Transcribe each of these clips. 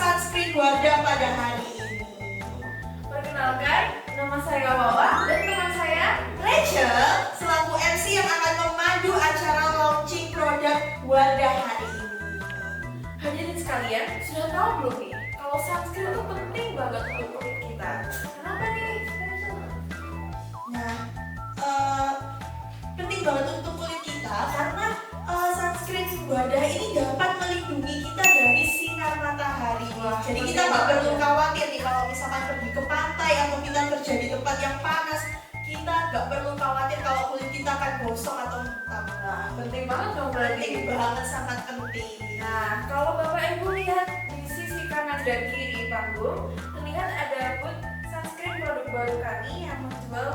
sunscreen Wardah pada hari ini. Perkenalkan, nama saya Wawa dan teman saya Rachel selaku MC yang akan memandu acara launching produk Wardah hari ini. Hadirin sekalian, sudah tahu belum nih kalau sunscreen itu penting banget untuk kulit kita? Kenapa nih? Nah, penting banget untuk kulit kita karena sunscreen Wardah ini dapat melindungi kita dari sinar matahari. Jadi kita nggak perlu khawatir nih kalau misalkan pergi ke pantai atau kita kerja di tempat yang panas, kita nggak perlu khawatir kalau kulit kita akan gosong atau hitam. Nah, penting banget dong berarti. Penting banget, sangat penting. Nah, kalau Bapak Ibu lihat di sisi kanan dan kiri panggung, terlihat ada booth sunscreen produk baru kami yang menjual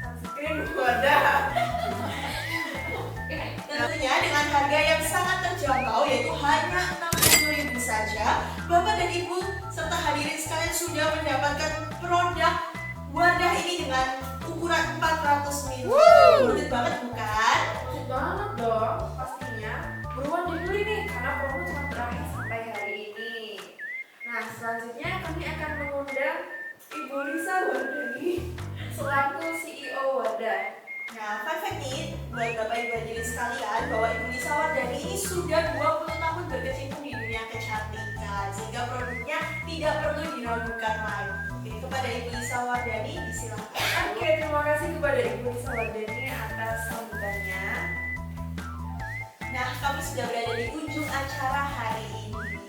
sunscreen Wardah. Tentunya dengan harga yang sangat terjangkau yaitu hanya 60.000 saja, Bapak dan Ibu serta hadirin sekalian sudah mendapatkan produk Wardah ini dengan ukuran 400 ml. Worth it banget bukan? Asik banget dong, pastinya. Buruan dibeli nih, karena promo cuma berakhir sampai hari ini. Nah, selanjutnya kami akan mengundang Ibu Lisa Wardani selaku CEO Wardah. Nah, fun fact nih buat Bapak Ibu hadirin sekalian bahwa Ibu Lisa Wardani ini sudah 20 tahun berkecimpung di dunia kecantikan sehingga produknya tidak perlu diragukan lagi. Oke, kepada Ibu Lisa Wardani disilakan. Oke, terima kasih kepada Ibu Lisa Wardani atas sambutannya. Nah, kami sudah berada di ujung acara hari ini.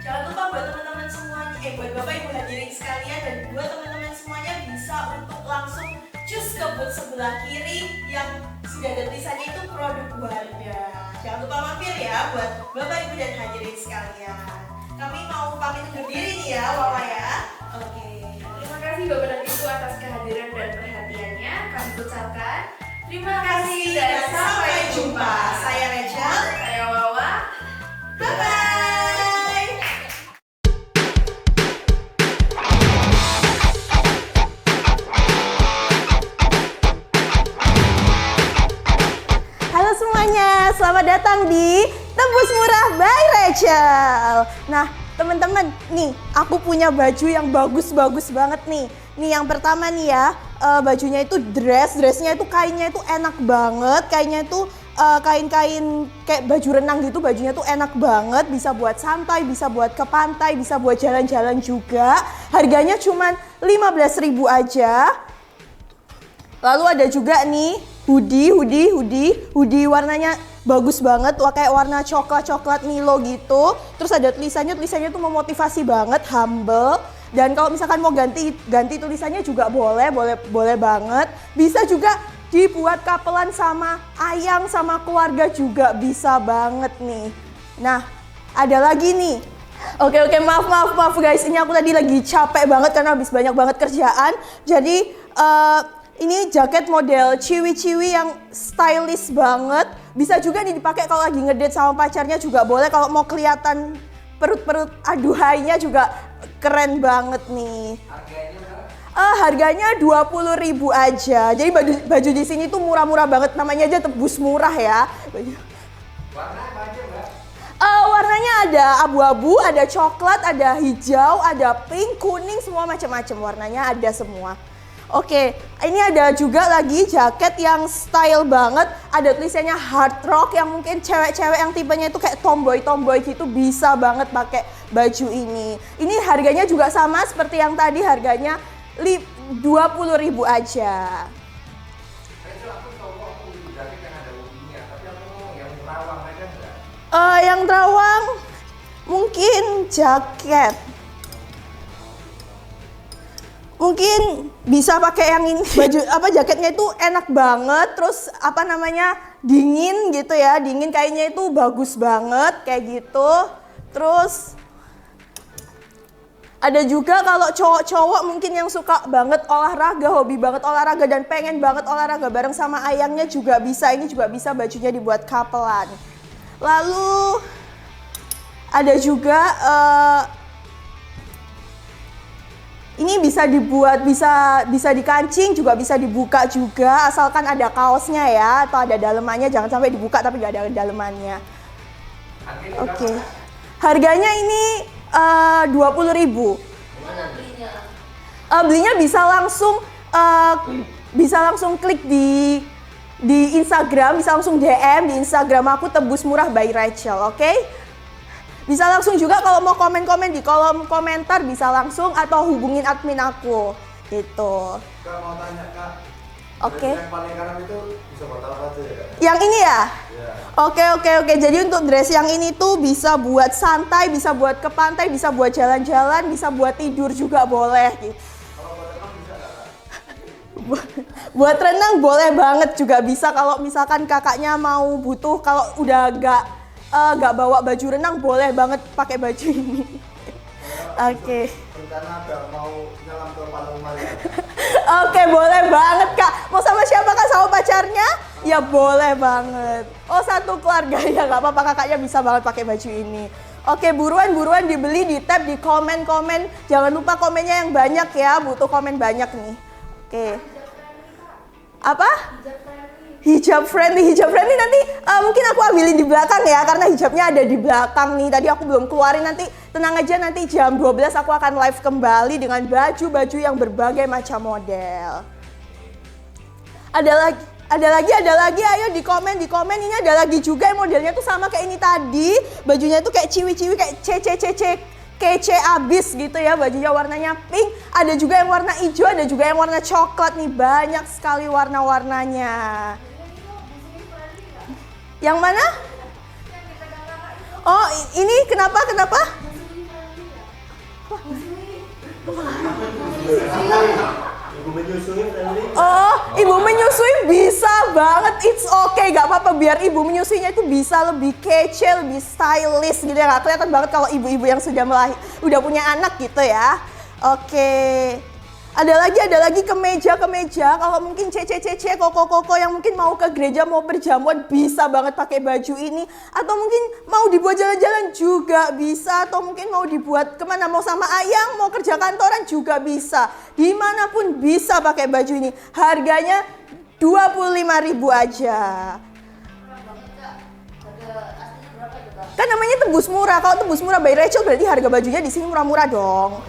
Jangan lupa buat teman-teman semuanya, buat Bapak Ibu hadirin sekalian dan buat teman-teman semuanya bisa untuk langsung cus ke booth sebelah kiri yang sudah ada tulisannya itu produk Wardah. Jangan lupa mampir ya buat Bapak Ibu dan hadirin sekalian. Kami mau pamit undur diri nih ya, Wawa ya. Oke. Terima kasih Bapak dan Ibu atas kehadiran dan perhatiannya. Kami ucapkan terima kasih dan sampai jumpa. Saya Rachel. Saya Wawa. Bye-bye. Halo semuanya, selamat datang di Tembus Murah by Rachel. Nah, teman-teman, nih aku punya baju yang bagus-bagus banget nih. Nih yang pertama nih ya, bajunya itu dressnya itu kainnya itu enak banget, kainnya itu kain-kain kayak baju renang gitu, bajunya tuh enak banget, bisa buat santai, bisa buat ke pantai, bisa buat jalan-jalan juga. Harganya cuman 15.000 aja. Lalu ada juga nih hoodie warnanya bagus banget, kayak warna coklat Milo gitu. Terus ada tulisannya tuh memotivasi banget, humble. Dan kalau misalkan mau ganti tulisannya juga boleh banget. Bisa juga dibuat kapelan sama ayang sama keluarga juga bisa banget nih. Nah, ada lagi nih. Oke, maaf guys, ini aku tadi lagi capek banget karena habis banyak banget kerjaan. Jadi ini jaket model ciwi-ciwi yang stylish banget. Bisa juga nih dipakai kalau lagi ngedate sama pacarnya juga boleh. Kalau mau kelihatan perut aduhainya juga keren banget nih. Harganya 20.000 aja. Jadi baju di sini tuh murah-murah banget. Namanya aja tebus murah ya. Warna apa aja, Mbak? Warnanya ada abu-abu, ada coklat, ada hijau, ada pink, kuning, semua macam-macam warnanya ada semua. Oke, ini ada juga lagi jaket yang style banget. Ada tulisannya hard rock yang mungkin cewek-cewek yang tipenya itu kayak tomboy gitu bisa banget pakai baju ini. Ini harganya juga sama seperti yang tadi, harganya 20.000 aja. Rachel, aku tahu aku jaket yang ada hoodie-nya, tapi aku mau yang terawang aja enggak? Yang terawang mungkin jaket. Mungkin bisa pakai yang ini. Jaketnya itu enak banget, terus dingin gitu ya. Dingin kayaknya itu bagus banget kayak gitu. Terus ada juga kalau cowok-cowok mungkin yang suka banget olahraga, hobi banget olahraga dan pengen banget olahraga bareng sama ayangnya juga bisa. Ini juga bisa bajunya dibuat kapelan. Lalu ada juga ini bisa dibuat, bisa dikancing juga, bisa dibuka juga, asalkan ada kaosnya ya atau ada dalemannya. Jangan sampai dibuka tapi nggak ada dalemannya. Oke. Harganya ini 20.000. Gimana belinya? Belinya bisa langsung klik di Instagram, bisa langsung DM di Instagram aku Tebus Murah by Rachel, oke? Bisa langsung juga kalau mau komen-komen di kolom komentar bisa langsung atau hubungin admin aku gitu. Kak mau tanya Kak. Oke. Yang paling kanan itu bisa buat apa aja ya Kak? Yang ini ya? Iya. Oke. Jadi untuk dress yang ini tuh bisa buat santai, bisa buat ke pantai, bisa buat jalan-jalan, bisa buat tidur juga boleh gitu. Kalau buat renang bisa nggak Kak? Buat renang boleh banget juga bisa kalau misalkan kakaknya mau butuh kalau udah gak bawa baju renang boleh banget pakai baju ini. Oke. Rencana ada mau nyelam ke Palembang ya? Oke, boleh banget Kak. Mau sama siapa Kak? Sama pacarnya? Ya boleh banget. Oh, satu keluarga ya nggak apa-apa, kakaknya bisa banget pakai baju ini. Oke, buruan dibeli, di tag, di komen. Jangan lupa komennya yang banyak ya, butuh komen banyak nih. Oke. Apa? Hijab friendly nanti mungkin aku ambilin di belakang ya karena hijabnya ada di belakang nih. Tadi aku belum keluarin, nanti tenang aja, nanti jam 12 aku akan live kembali dengan baju-baju yang berbagai macam model. Ada lagi, ayo di komen. Ini ada lagi juga yang modelnya tuh sama kayak ini tadi. Bajunya tuh kayak ciwi-ciwi, kayak kece abis gitu ya. Bajunya warnanya pink, ada juga yang warna hijau, ada juga yang warna coklat nih. Banyak sekali warna-warnanya. Yang mana? Oh, ini kenapa? Oh, ibu menyusui bisa banget, it's okay, gak apa-apa. Biar ibu menyusuinya itu bisa lebih kece, lebih stylish gitu ya. Gak kelihatan banget kalau ibu-ibu yang udah punya anak gitu ya. Oke. Ada lagi kemeja. Kalau mungkin koko yang mungkin mau ke gereja, mau berjamuan, bisa banget pakai baju ini. Atau mungkin mau dibuat jalan-jalan juga bisa. Atau mungkin mau dibuat kemana, mau sama ayang, mau kerja kantoran juga bisa. Dimanapun bisa pakai baju ini. Harganya 25.000 aja. Kan namanya Tebus Murah. Kalau Tebus Murah by Rachel berarti harga bajunya di sini murah-murah dong.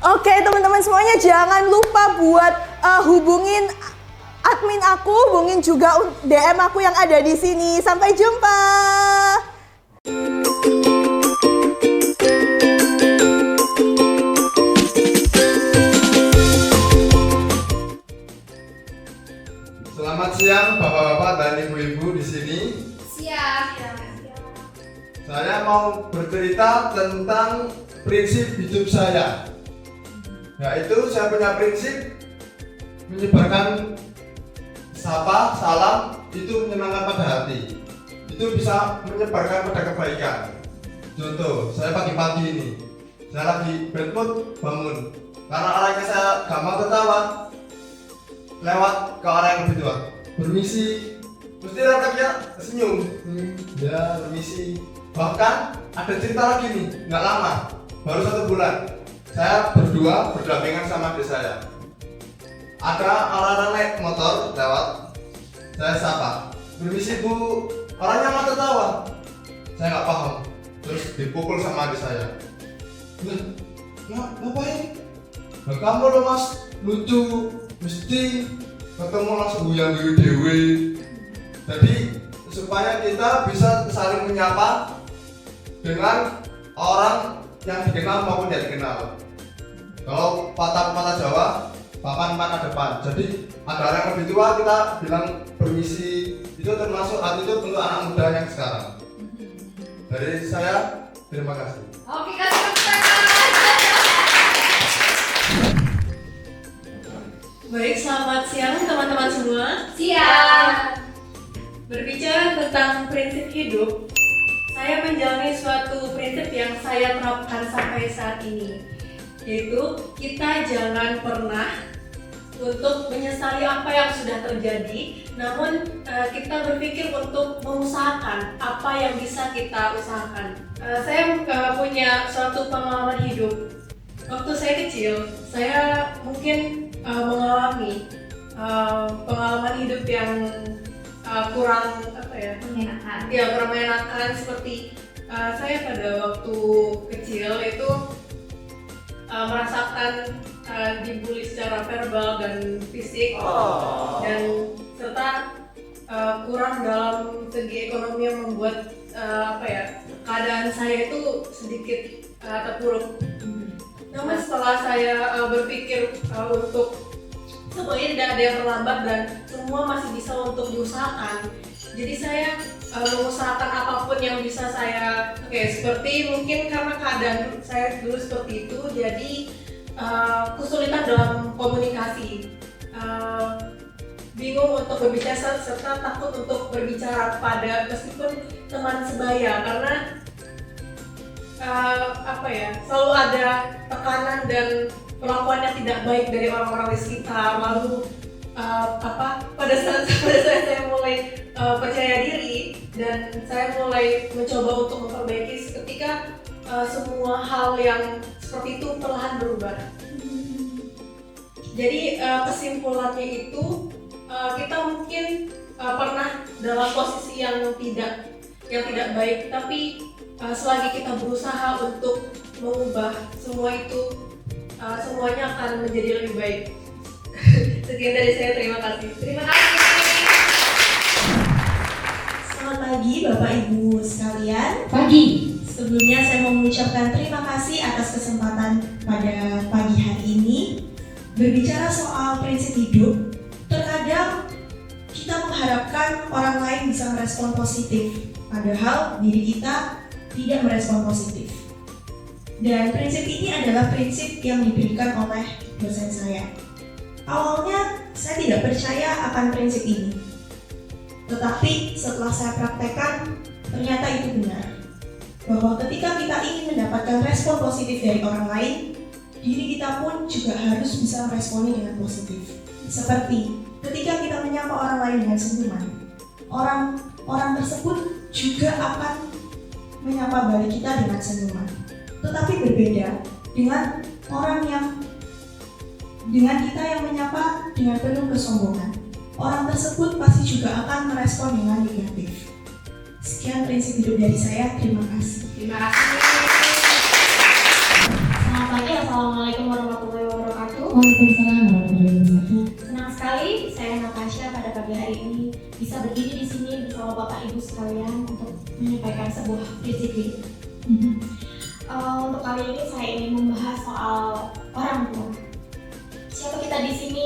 Oke, teman-teman semuanya, jangan lupa buat hubungin admin aku, hubungin juga DM aku yang ada di sini. Sampai jumpa. Selamat siang Bapak-bapak dan Ibu-ibu di sini. Siap. Saya mau bercerita tentang prinsip hidup saya. Yaitu saya punya prinsip menyebarkan sapa, salam, itu menyenangkan pada hati. Itu bisa menyebarkan pada kebaikan. Contoh, saya pagi-pagi ini, saya lagi bad mood, bangun. Karena orangnya saya gampang tertawa, lewat ke orang yang lebih tua, permisi, mesti orangnya senyum, ya permisi. Bahkan ada cerita lagi nih, nggak lama, baru 1 bulan. Saya berdua berdampingan sama adik saya. Ada orang-orang naik motor lewat, saya sapa, permisi bu, orangnya mau tertawa. Saya nggak paham, terus dipukul sama adik saya. Ngapain? Nah, kamu loh mas, lucu, mesti ketemu langsung buyang dewe. Jadi supaya kita bisa saling menyapa dengan orang yang dikenal maupun tidak dikenal. Kalau patah Jawa, papan mana depan. Jadi ada orang yang lebih tua, kita bilang permisi. Itu termasuk attitude untuk anak muda yang sekarang. Dari saya, terima kasih. Oke, kasih tepuk tangan. Baik, selamat siang teman-teman semua. Siap. Berbicara tentang prinsip hidup, saya menjalani suatu prinsip yang saya terapkan sampai saat ini, yaitu kita jangan pernah untuk menyesali apa yang sudah terjadi, namun kita berpikir untuk mengusahakan apa yang bisa kita usahakan. Saya punya suatu pengalaman hidup. Waktu saya kecil, saya mungkin mengalami pengalaman hidup yang kurang Menyenangkan. kurang menyenangkan. Seperti saya pada waktu kecil itu merasakan dibully secara verbal dan fisik, dan serta kurang dalam segi ekonomi yang membuat keadaan saya itu sedikit terpuruk. Namun setelah saya berpikir untuk semuanya tidak ada yang terlambat dan semua masih bisa untuk diusahakan, jadi saya mengusahakan apapun yang bisa saya, seperti mungkin karena keadaan saya dulu seperti itu, jadi kesulitan dalam komunikasi, bingung untuk berbicara serta takut untuk berbicara pada meskipun teman sebaya, karena selalu ada tekanan dan perlakuan yang tidak baik dari orang-orang di sekitar. Lalu pada saat saya mulai percaya diri dan saya mulai mencoba untuk memperbaiki ketika semua hal yang seperti itu perlahan berubah. Jadi kesimpulannya itu kita mungkin pernah dalam posisi yang tidak baik, tapi selagi kita berusaha untuk mengubah semua itu, semuanya akan menjadi lebih baik. Sekian dari saya, terima kasih. Terima kasih. Selamat pagi Bapak Ibu sekalian. Pagi. Sebelumnya saya mau mengucapkan terima kasih atas kesempatan pada pagi hari ini. Berbicara soal prinsip hidup, terkadang kita mengharapkan orang lain bisa merespon positif, padahal diri kita tidak merespon positif. Dan prinsip ini adalah prinsip yang diberikan oleh dosen saya. Awalnya saya tidak percaya akan prinsip ini, tetapi setelah saya praktekkan, ternyata itu benar. Bahwa ketika kita ingin mendapatkan respon positif dari orang lain, diri kita pun juga harus bisa meresponnya dengan positif. Seperti ketika kita menyapa orang lain dengan senyuman, orang tersebut juga akan menyapa balik kita dengan senyuman. Tetapi berbeda dengan kita yang menyapa dengan penuh kesombongan. Orang tersebut pasti juga akan merespon dengan negatif. Sekian prinsip hidup dari saya. Terima kasih. Terima kasih. Selamat pagi, assalamualaikum warahmatullahi wabarakatuh. Waalaikumsalam warahmatullahi wabarakatuh. Senang sekali saya Natasha pada pagi hari ini bisa berdiri di sini bersama Bapak Ibu sekalian untuk menyampaikan sebuah prinsip hidup. Untuk kali ini saya ingin membahas soal orang tua. Siapa kita di sini,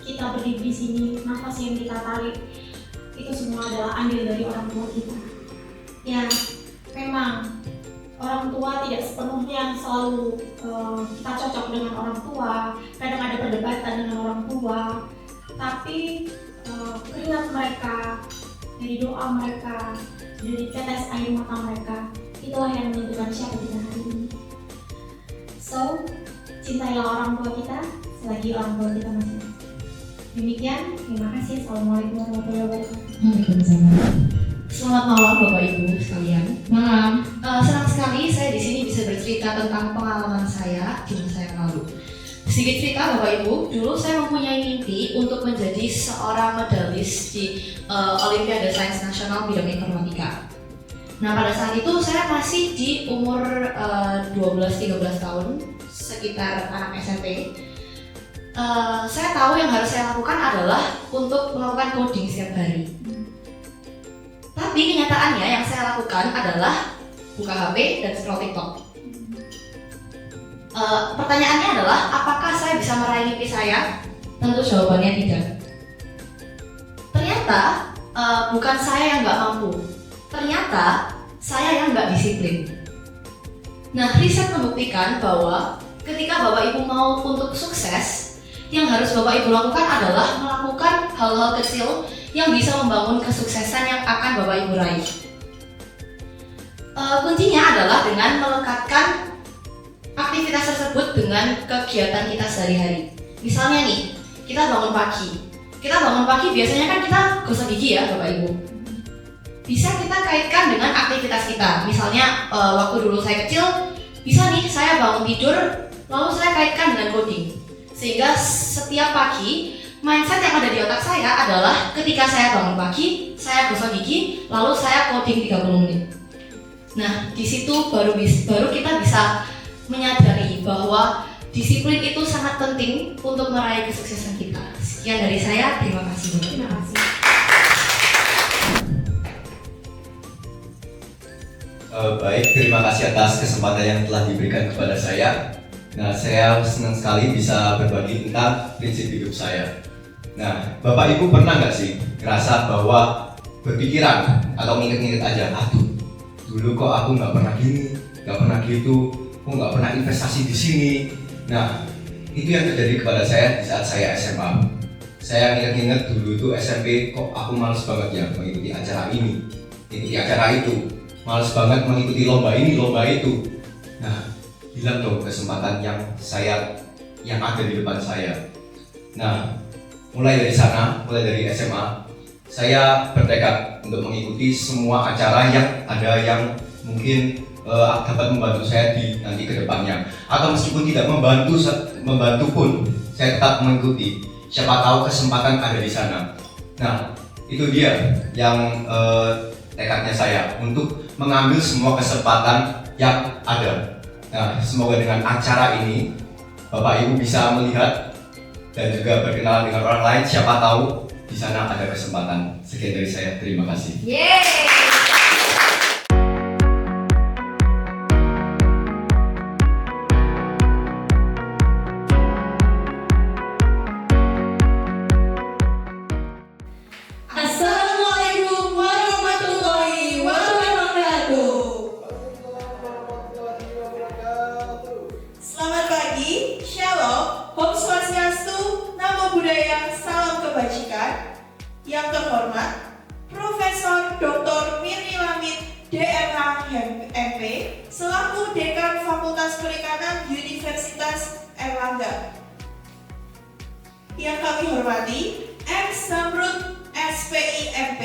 kita berdiri di sini, nafas yang kita tarik, itu semua adalah andil dari orang tua kita. Ya, memang orang tua tidak sepenuhnya selalu kita cocok dengan orang tua. Kadang ada perdebatan dengan orang tua, tapi keringat mereka, dari doa mereka, dari tetes air mata mereka, itulah yang menentukan siapa kita hari ini. So, cintailah orang tua kita selagi orang tua kita masih ada. Demikian, terima kasih. Assalamualaikum warahmatullahi wabarakatuh. Waalaikumsalam. Selamat malam Bapak Ibu sekalian. Malam. Senang sekali saya di sini bisa bercerita tentang pengalaman saya di masa yang lalu. Sedikit cerita Bapak Ibu, dulu saya mempunyai mimpi untuk menjadi seorang medalis di Olimpiade Sains Nasional bidang informatika. Nah pada saat itu saya masih di umur 12-13 tahun, sekitar anak SMP. Saya tahu yang harus saya lakukan adalah untuk melakukan coding setiap hari. Tapi kenyataannya yang saya lakukan adalah buka HP dan scroll TikTok. Pertanyaannya adalah, apakah saya bisa meraih mimpi saya? Tentu jawabannya tidak. Ternyata bukan saya yang nggak mampu. Ternyata saya yang nggak disiplin. Nah, riset membuktikan bahwa ketika Bapak Ibu mau untuk sukses, yang harus Bapak Ibu lakukan adalah melakukan hal-hal kecil yang bisa membangun kesuksesan yang akan Bapak Ibu raih. Kuncinya adalah dengan melekatkan aktivitas tersebut dengan kegiatan kita sehari-hari. Misalnya nih, kita bangun pagi. Kita bangun pagi biasanya kan kita gosok gigi ya Bapak Ibu. Bisa kita kaitkan dengan aktivitas kita. Misalnya waktu dulu saya kecil, bisa nih saya bangun tidur, lalu saya kaitkan dengan coding. Sehingga setiap pagi, mindset yang ada di otak saya adalah ketika saya bangun pagi, saya gosok gigi, lalu saya coding 30 menit. Nah, di situ baru kita bisa menyadari bahwa disiplin itu sangat penting untuk meraih kesuksesan kita. Sekian dari saya, terima kasih. Terima kasih. Baik, terima kasih atas kesempatan yang telah diberikan kepada saya. Nah, saya senang sekali bisa berbagi tentang prinsip hidup saya. Nah, Bapak Ibu pernah nggak sih ngerasa bahwa berpikiran atau nginget-nginget aja, aduh, dulu kok aku nggak pernah gini, nggak pernah gitu, kok nggak pernah investasi di sini. Nah, itu yang terjadi kepada saya di saat saya SMA. Saya ingat-ingat dulu itu SMP, kok aku males banget ya mengikuti acara ini, mengikuti acara itu, males banget mengikuti lomba ini, lomba itu. Nah, hilang dong kesempatan yang ada di depan saya. Nah, mulai dari sana, mulai dari SMA, saya bertekad untuk mengikuti semua acara yang ada yang mungkin dapat membantu saya di nanti ke depannya. Atau meskipun tidak membantu pun, saya tetap mengikuti. Siapa tahu kesempatan ada di sana. Nah, itu dia yang tekadnya saya untuk mengambil semua kesempatan yang ada. Nah, semoga dengan acara ini Bapak Ibu bisa melihat dan juga berkenalan dengan orang lain. Siapa tahu di sana ada kesempatan. Sekian dari saya. Terima kasih. Yeay! Assalamualaikum warahmatullahi wabarakatuh. Selamat pagi, Shalom, Om Swastiastu, Namo Buddhaya, Salam Kebajikan. Yang terhormat, Profesor Dr. Mirni Lamid, DRH MP, selaku Dekan Fakultas Perikanan Universitas Erlangga. Yang kami hormati, M. Samrud, SPI MP,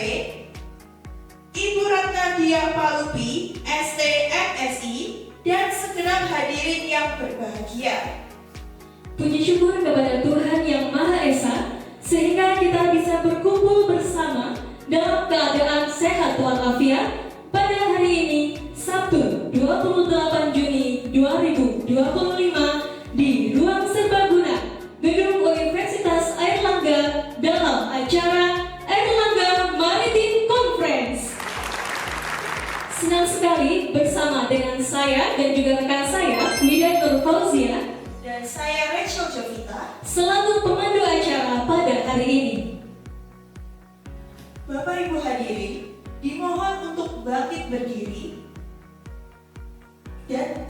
Ibu Ratna Dia Palupi, ST MSI, dan segenap hadirin yang berbahagia. Puji syukur kepada Tuhan Yang Maha Esa, sehingga kita bisa berkumpul bersama dalam keadaan sehat walafiat pada hari ini, Sabtu 28 Juni 2025 di Ruang Serbaguna, Gedung Universitas Airlangga dalam acara Airlangga Maritim Conference. Senang sekali bersama dengan saya dan juga rekan saya, Widan Nur Fauzia, Dan saya Rachel Jovita. selaku pemandu acara pada hari ini. Bapak Ibu hadirin, dimohon untuk bangkit berdiri dan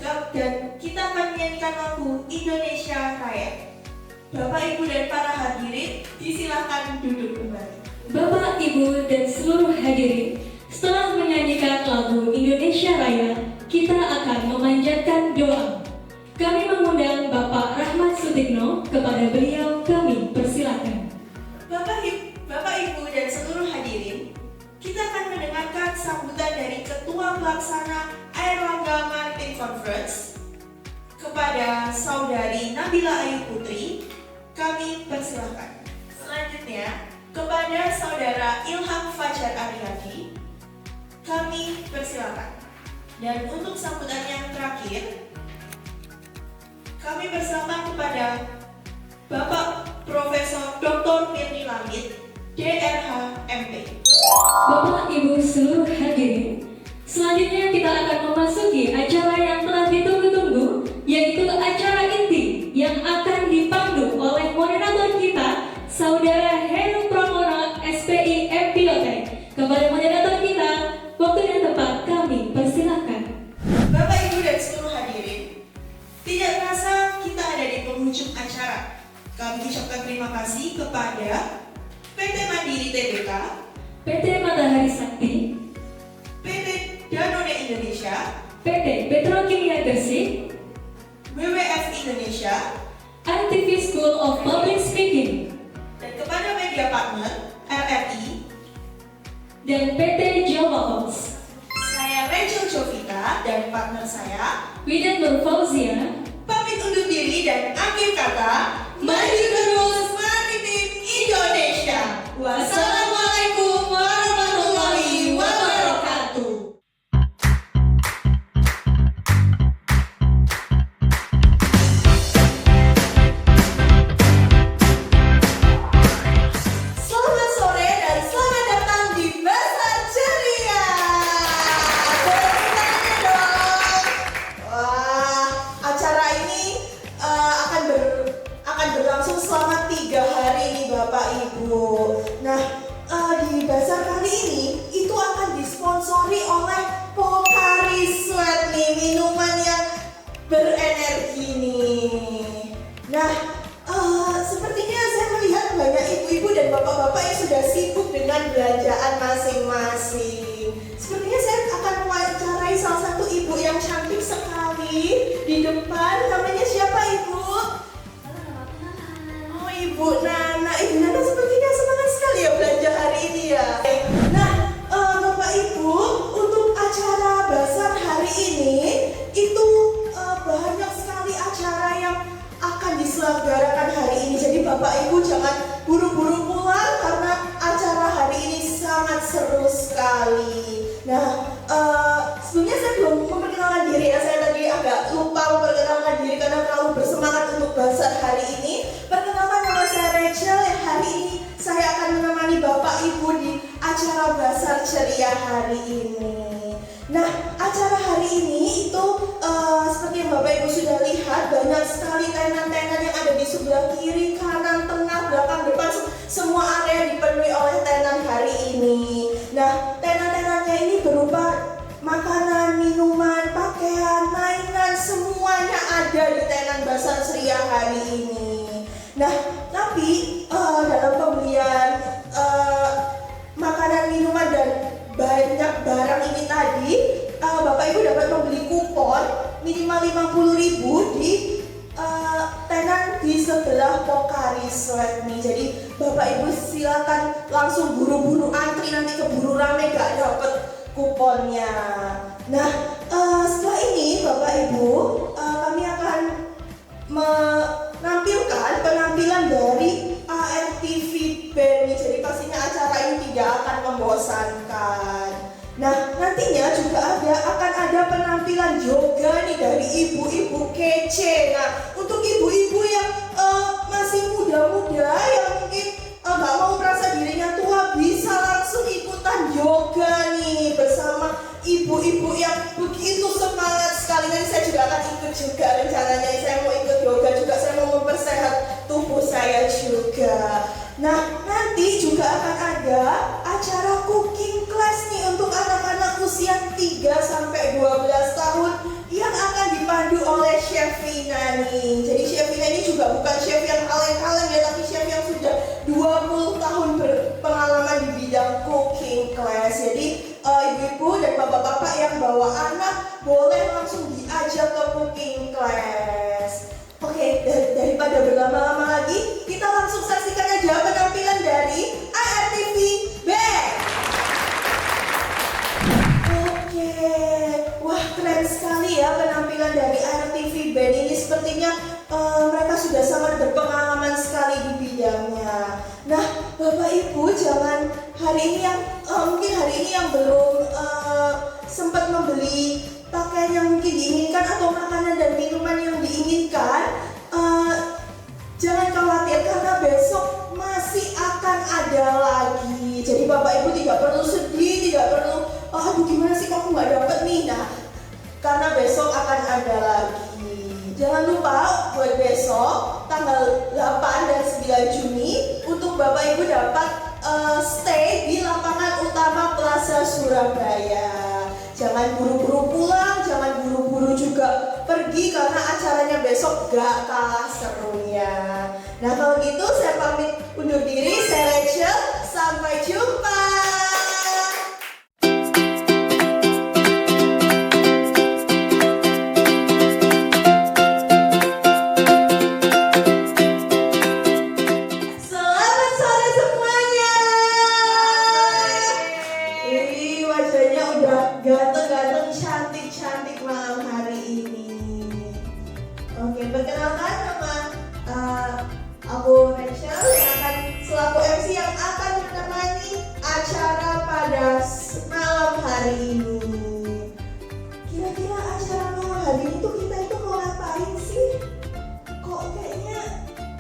kita akan menyanyikan lagu Indonesia Raya. Bapak Ibu dan para hadirin, disilahkan duduk kembali. Bapak, Ibu, dan seluruh hadirin, setelah menyanyikan lagu Indonesia Raya, kita akan memanjatkan doa. Kami mengundang Bapak Rahmat Sutikno, kepada beliau kami persilakan. Bapak Ibu dan seluruh hadirin, kita akan mendengarkan sambutan dari Ketua Pelaksana Airlangga Maritim Conference kepada Saudari Nabila Ayu Putri. Kami persilakan. Selanjutnya, kepada Saudara Ilham Fajar Arihadi, kami persilakan. Dan untuk sambutan yang terakhir, kami persilakan kepada Bapak Profesor Dr. Mirni Lamid, DRH MP. Bapak, Ibu, seluruh hadirin, selanjutnya kita akan memasuki acara yang telah ditunggu-tunggu, yaitu acara inti yang akan dipandu oleh moderator kita, Saudara Heru Pramono, SPI MPiotek. Kepada moderator kita, waktu dan tempat kami persilahkan. Bapak, Ibu, dan seluruh hadirin, tidak terasa kita ada di penghujung acara. Kami ucapkan terima kasih kepada PT Mandiri Tbk, PT Matahari Sakti, PT Danone Indonesia, PT Petrokimia Gresik, WWF Indonesia, ITV School of Public Speaking, dan kepada media partner RRI. dan PT Jawa House. Saya Rachel Jovita dan partner saya Widan Nur Fauzia, pamit undur diri dan akhir kata, maju terus Maritim Indonesia. Wassalamualaikum warahmatullahi wabarakatuh. energi nih. Nah, sepertinya saya melihat banyak ibu-ibu dan bapak-bapak yang sudah sibuk dengan belanjaan masing-masing. Sepertinya saya akan mewawancarai salah satu ibu yang cantik sekali di depan. Namanya siapa, Ibu? Oh, Ibu Nana. Ibu Nana sepertinya semangat sekali ya belanja hari ini ya. Nah, Bapak Ibu, untuk acara bazar hari ini itu banyak sekali acara yang akan diselenggarakan hari ini. Jadi Bapak Ibu jangan buru-buru pulang karena acara hari ini sangat seru sekali. Nah, sebelumnya saya belum memperkenalkan diri ya. Saya tadi agak lupa memperkenalkan diri karena terlalu bersemangat untuk bazar hari ini. Perkenalkan, nama saya Rachel yang hari ini saya akan menemani Bapak Ibu di acara bazar ceria hari ini. Nah, acara hari ini itu seperti yang Bapak Ibu sudah lihat, banyak sekali tenan-tenan yang ada di sebelah kiri, kanan, tengah, belakang, depan, semua area dipenuhi oleh tenan hari ini. Nah, tenan-tenannya ini berupa makanan, minuman, pakaian, mainan, semuanya ada di tenan bazar ceria hari ini. Nah, tapi dalam pembelian makanan, minuman, dan banyak barang ini tadi, Bapak Ibu dapat membeli kupon minimal 50.000 di tenan di sebelah Pocari Sweat nih. Jadi Bapak Ibu silakan langsung buru-buru antri, nanti keburu rame gak dapet kuponnya. Nah, setelah ini Bapak Ibu, kami akan menampilkan penampilan dari ARTV Band. Jadi pastinya acara ini tidak akan membosankan. Nah, nantinya juga akan ada penampilan yoga nih dari ibu-ibu kece. Nah, untuk ibu-ibu yang masih muda-muda yang mungkin nggak mau merasa dirinya tua, bisa langsung ikutan yoga nih bersama ibu-ibu yang begitu semangat sekali. Nanti saya juga akan ikut juga rencananya. Saya mau ikut yoga juga, saya mau mempersehat tubuh saya juga. Nah, nanti juga akan ada acara cooking class nih untuk anak-anak usia 3-12 tahun yang akan dipandu oleh Chef Vina nih. Jadi Chef Vina ini juga bukan chef yang kaleng-kaleng ya, tapi chef yang sudah 20 tahun berpengalaman di bidang cooking class. Jadi ibu-ibu dan bapak-bapak yang bawa anak boleh langsung diajak ke cooking class. Oke, daripada berlama-lama lagi, kita langsung saksikan aja penampilan dari ARTV Band. Oke, wah keren sekali ya penampilan dari ARTV Band ini. Sepertinya mereka sudah sangat berpengalaman sekali di bidangnya. Nah, Bapak Ibu jangan hari ini yang mungkin hari ini yang belum sempat membeli pakaian yang mungkin diinginkan atau makanan dan minuman yang diinginkan, jangan khawatir karena besok masih akan ada lagi. Jadi Bapak Ibu tidak perlu sedih, tidak perlu aduh gimana sih kok aku nggak dapet nih. Nah, karena besok akan ada lagi. Jangan lupa buat besok tanggal 8 dan 9 Juni untuk Bapak Ibu dapat stay di lapangan utama Plaza Surabaya. Jangan buru-buru pulang, jangan buru-buru juga pergi karena acaranya besok gak kalah serunya. Nah, kalau gitu saya pamit undur diri, saya Rachel, sampai jumpa. Selamat sore semuanya. Ini wajahnya udah ganteng-ganteng, cantik-cantik malam hari ini. Oke, perkenalkan nama aku Rachel yang akan selaku MC yang akan menemani acara pada malam hari ini. Kira-kira acara malam hari ini tuh kita itu mau ngapain sih? Kok kayaknya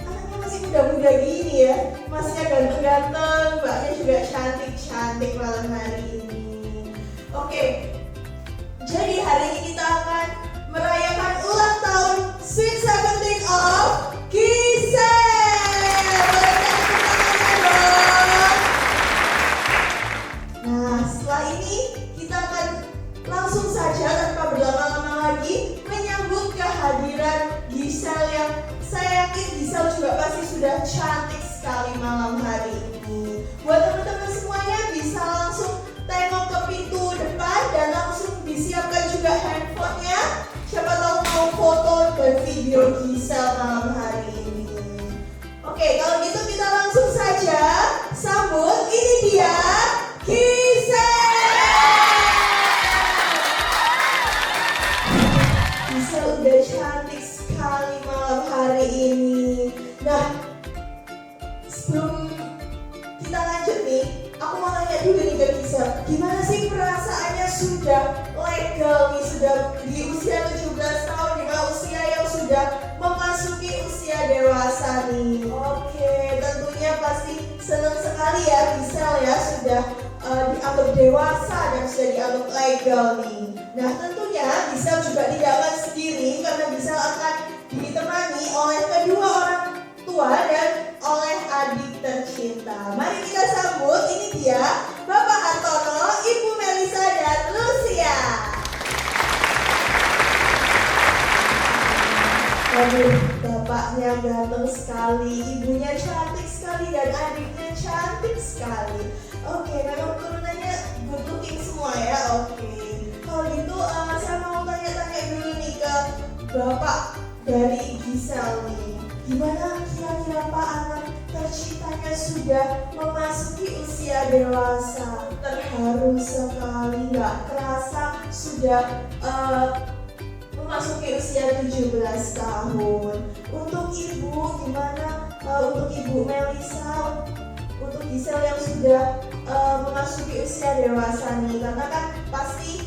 anaknya masih muda-muda gini ya, masnya ganteng-ganteng, mbaknya juga cantik-cantik malam hari ini. Oke, jadi hari ini kita akan merayakan ulang tahun Sweet 17 of Giselle. Nah, setelah ini kita akan langsung saja tanpa berlama-lama lagi menyambut kehadiran Giselle yang saya yakin Giselle juga pasti sudah cantik sekali malam hari ini. Buat teman-teman semuanya bisa langsung tengok ke pintu depan dan langsung disiapkan juga handphonenya. Siapa tahu mau foto dan video Giselle malam hari ini. Oke, kalau gitu kita langsung saja sambut, ini dia Giselle. Giselle udah cantik sekali malam hari ini. Nah, sebelum kita lanjut nih, aku mau nanya dulu nih ke Giselle, gimana sih perasaannya sudah legal nih, sudah di usia 17 tahun, di mana usia yang sudah memasuki usia dewasa nih. Oke, tentunya pasti senang sekali ya Giselle ya, sudah dianggap dewasa dan sudah dianggap legal nih. Nah, tentunya Giselle juga tidak akan sendiri karena Giselle akan ditemani oleh kedua orang tua dan oleh adik tercinta. Mari kita sambut, ini dia Bapak Hartono, Ibu Melisa dan Lucia. Waduh, bapaknya ganteng sekali, ibunya cantik sekali, dan adiknya cantik sekali. Oke, memang turunannya good looking semua ya. Oke, kalau gitu saya mau tanya-tanya dulu nih ke bapak dari Giselle nih. Gimana kira-kira Pak anak tercintanya sudah memasuki usia dewasa? Terharu sekali, nggak kerasa sudah memasuki usia 17 tahun. Untuk ibu gimana? Untuk Ibu Melisa, untuk Giselle yang sudah memasuki usia dewasa nih, karena kan pasti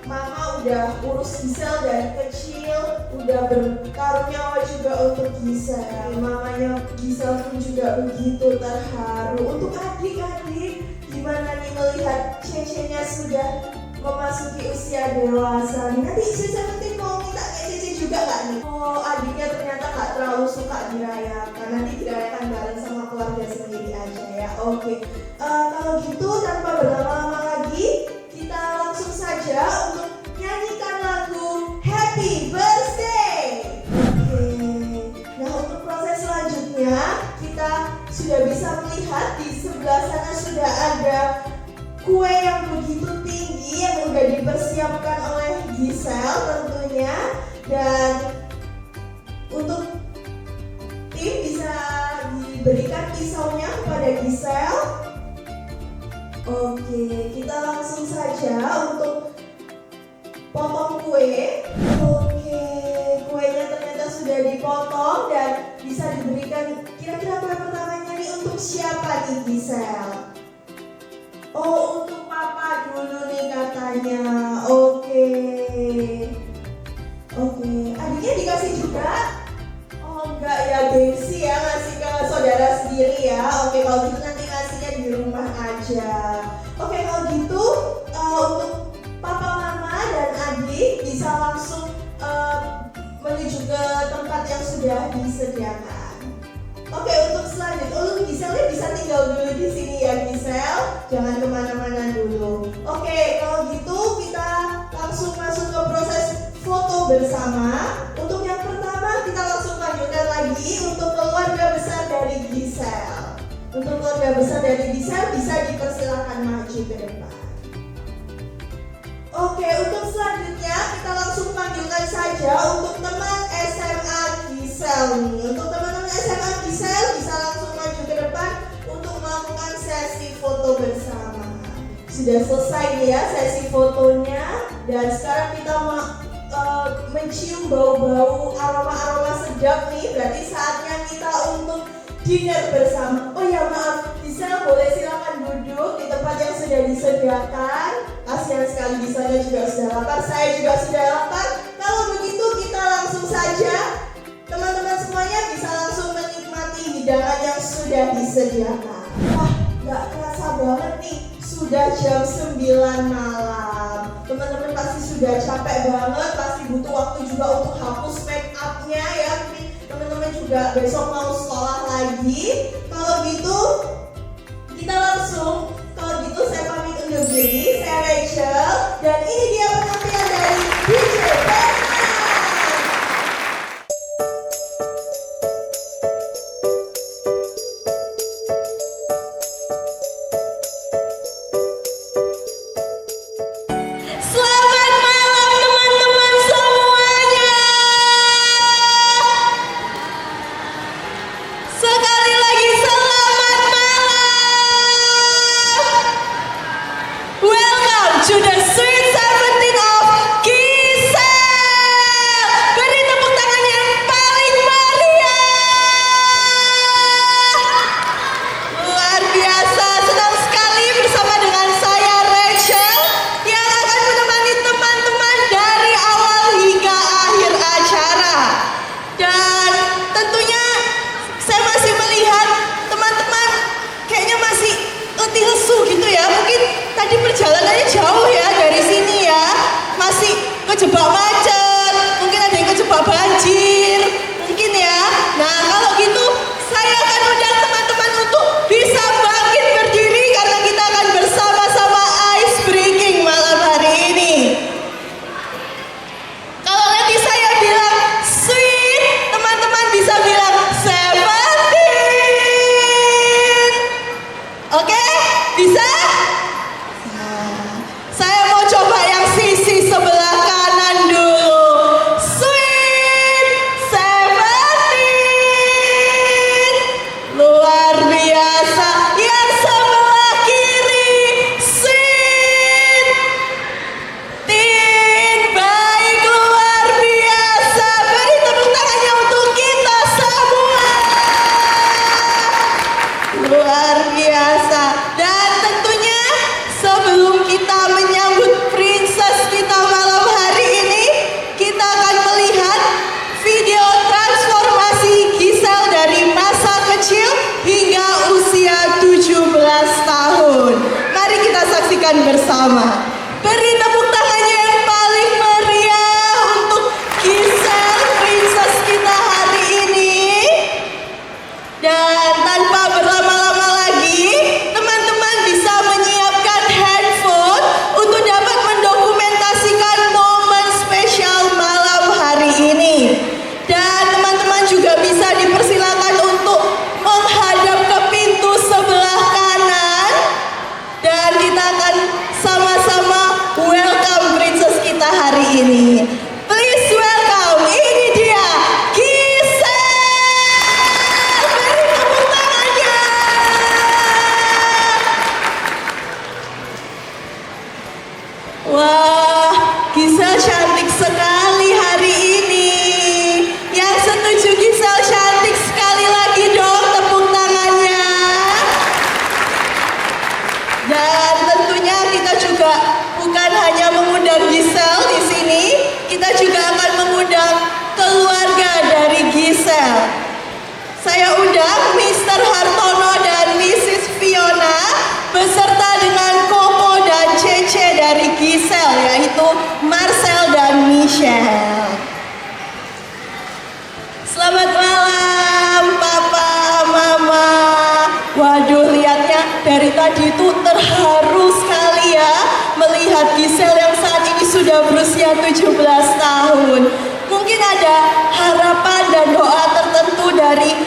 mama udah urus Giselle dari kecil, udah bertaruh nyawa juga untuk Giselle. Mamanya Giselle pun juga begitu terharu. Untuk adik-adik, gimana nih melihat cece-nya sudah memasuki usia dewasa nih? Nanti Cece nanti mau minta kayak Cece juga nggak nih? Oh, adiknya ternyata nggak terlalu suka dirayakan, nanti dirayakan bareng sama keluarga sendiri aja ya. Oke, kalau gitu tanpa berlama-lama lagi, kita langsung saja untuk nyanyikan lagu Happy Birthday. Oke, nah untuk proses selanjutnya kita sudah bisa melihat di sebelah sana sudah ada kue yang begitu tinggi yang udah dipersiapkan oleh Giselle tentunya, dan untuk tim bisa diberikan pisaunya kepada Giselle. Oke, kita langsung saja untuk potong kue. Oke, kuenya ternyata sudah dipotong dan bisa diberikan. Kira-kira kue pertamanya nih untuk siapa nih Giselle? Oh, untuk papa dulu nih katanya. Oke. Adiknya dikasih juga? Oh enggak ya, gengsi ya ngasih ke saudara sendiri ya. Oke, kalau gitu nanti ngasihnya di rumah aja. Oke, kalau gitu untuk papa, mama, dan adik bisa langsung menuju ke tempat yang sudah disediakan. Oke, untuk selanjutnya, untuk Giselle bisa tinggal dulu di sini ya Giselle, jangan kemana-mana dulu. Oke, kalau gitu kita langsung masuk ke proses foto bersama. Untuk yang pertama kita langsung lanjutkan lagi untuk keluarga besar dari Giselle. Untuk keluarga besar dari Giselle bisa dipersilakan maju ke depan. Oke, untuk selanjutnya kita langsung panggilkan saja untuk teman SMA Giselle nih. Untuk teman-teman SMA Giselle bisa langsung maju ke depan untuk melakukan sesi foto bersama. Sudah selesai nih ya sesi fotonya, dan sekarang kita mencium bau-bau aroma-aroma sedap nih. Berarti saatnya kita untuk dinner bersama. Oh ya maaf, Giselle boleh silakan duduk di tempat yang sudah disediakan. Kasihan sekali Giselle juga sudah lapar, saya juga sudah lapar. Kalau begitu kita langsung saja, teman-teman semuanya bisa langsung menikmati hidangan yang sudah disediakan. Wah, gak kerasa banget nih, sudah jam 9 malam. Teman-teman pasti sudah capek banget, pasti butuh waktu juga untuk hapus make up-nya ya. Teman-teman juga besok mau sekolah lagi. Kalau gitu kita langsung, kalau gitu saya pamit undur diri. Saya Rachel dan ini dia penampilan dari DJ Bernard. bersama. Beri tepuk tangannya yang paling meriah untuk Giselle, princess kita hari ini. Dan tanpa berlama-lama lagi, teman-teman bisa menyiapkan handphone untuk dapat mendokumentasikan momen spesial malam hari ini. Dan teman-teman juga bisa dipersilakan untuk menghadap ke pintu sebelah kanan. Dan kita akan sama-sama welcome princess kita hari ini. Please welcome, ini dia Giselle. Beri tepuk tangannya. Wah, Giselle cantik sekali hari ini. Yang setuju Giselle cantik sekali lagi dong, tepuk tangannya. Dan tentunya kita juga bukan hanya mengundang Giselle di sini, kita juga akan mengundang keluarga dari Giselle. Saya undang Mr. Hartono dan Mrs. Fiona beserta dengan Koko dan Cece dari Giselle, yaitu Marcel dan Michelle. Selamat malam Papa, Mama. Waduh, lihatnya dari tadi itu terharu sekali ya melihat Giselle yang saat ini sudah berusia 17 tahun. Mungkin ada harapan dan doa tertentu dari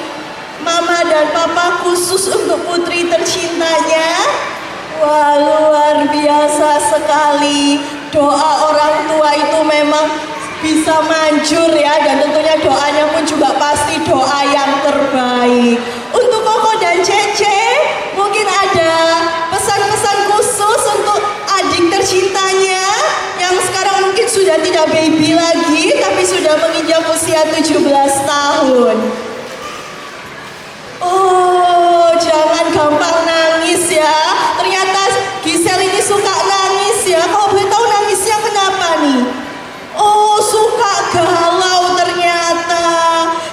Mama dan Papa khusus untuk putri tercintanya. Wah, luar biasa sekali. Doa orang tua itu memang bisa manjur ya, dan tentunya doanya pun juga pasti doa yang terbaik. Untuk Koko dan Cece, mungkin ada pesan-pesan khusus untuk adik tercintanya yang sekarang mungkin sudah tidak baby lagi, tapi sudah menginjak usia 17 tahun. Oh, jangan gampang nangis ya. Ternyata Giselle ini suka nangis ya. Kalau boleh tahu nangisnya kenapa nih? Oh, suka galau ternyata.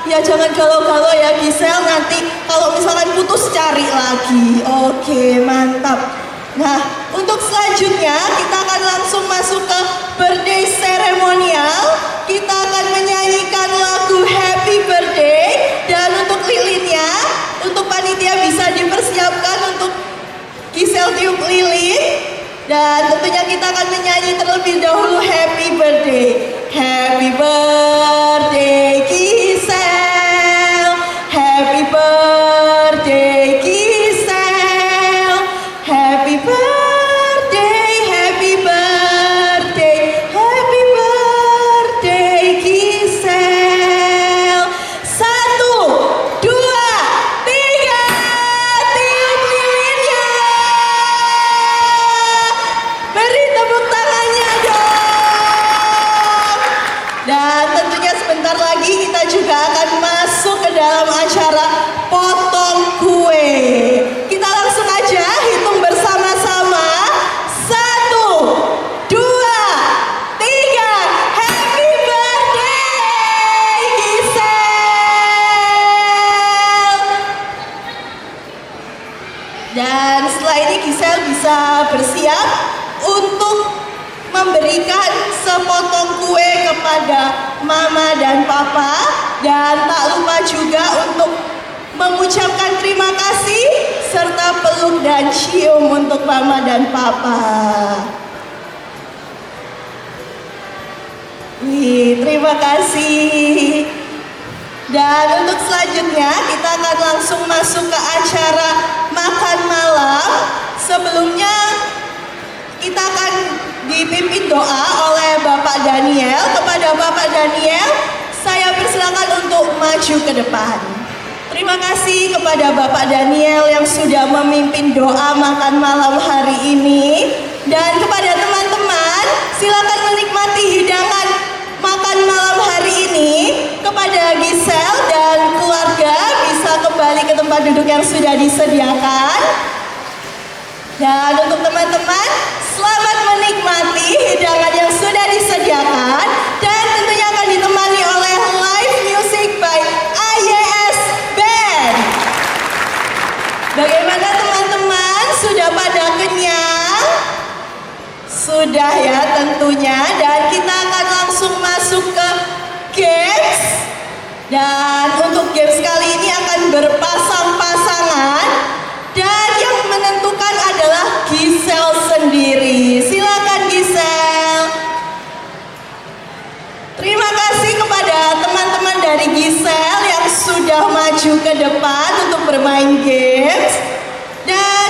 Ya jangan galau-galau ya Giselle, nanti kalau misalkan putus cari lagi. Oke, mantap. Nah, untuk selanjutnya kita akan langsung masuk ke birthday ceremonial. Kita akan menyanyikan lagu Happy Birthday. Dan untuk lilinnya, untuk panitia bisa dipersiapkan untuk Giselle tiup lilin. Dan tentunya kita akan menyanyi terlebih dahulu Happy Birthday. Happy Birthday Giselle. Happy Birthday Giselle. Happy Birthday, Happy Birthday, Happy Birthday Giselle. 1, 2, 3, tiup lilinnya. Beri tepuk tangannya dong. Dan tentunya sebentar lagi kita juga akan masuk ke dalam acara potong kue. Kita langsung aja hitung bersama-sama. 1, 2, 3. Happy birthday Giselle. Dan setelah ini Giselle bisa bersiap untuk memberikan sepotong kue kepada Mama dan Papa. Dan tak lupa juga untuk mengucapkan terima kasih serta peluk dan cium untuk Mama dan Papa. Wih, terima kasih. Dan untuk selanjutnya kita akan langsung masuk ke acara makan malam. Sebelumnya kita akan dipimpin doa oleh Bapak Daniel. Kepada Bapak Daniel, saya persilakan untuk maju ke depan. Terima kasih kepada Bapak Daniel yang sudah memimpin doa makan malam hari ini. Dan kepada teman-teman, silakan menikmati hidangan makan malam hari ini. Kepada Giselle dan keluarga bisa kembali ke tempat duduk yang sudah disediakan. Dan untuk teman-teman, selamat menikmati hidangan yang sudah disediakan. Dan tentunya akan ditemani oleh live music by AYS Band. Bagaimana teman-teman? Sudah pada kenyang? Dan untuk games kali ini akan berpasang-pasangan dan yang menentukan adalah Giselle sendiri. Silakan Giselle. Terima kasih kepada teman-teman dari Giselle yang sudah maju ke depan untuk bermain games. Dan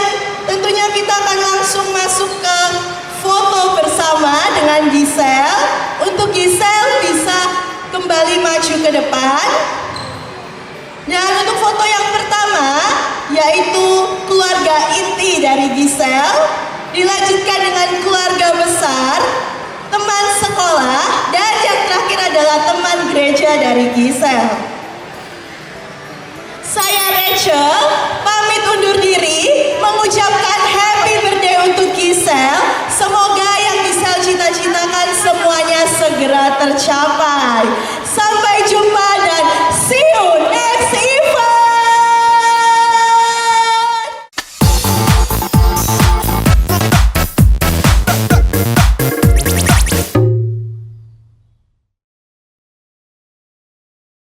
tentunya kita akan langsung masuk ke foto bersama dengan Giselle. Untuk Giselle bisa kembali maju ke depan. Dan untuk foto yang pertama yaitu keluarga inti dari Giselle, dilanjutkan dengan keluarga besar, teman sekolah, dan yang terakhir adalah teman gereja dari Giselle. Saya Rachel pamit undur diri mengucapkan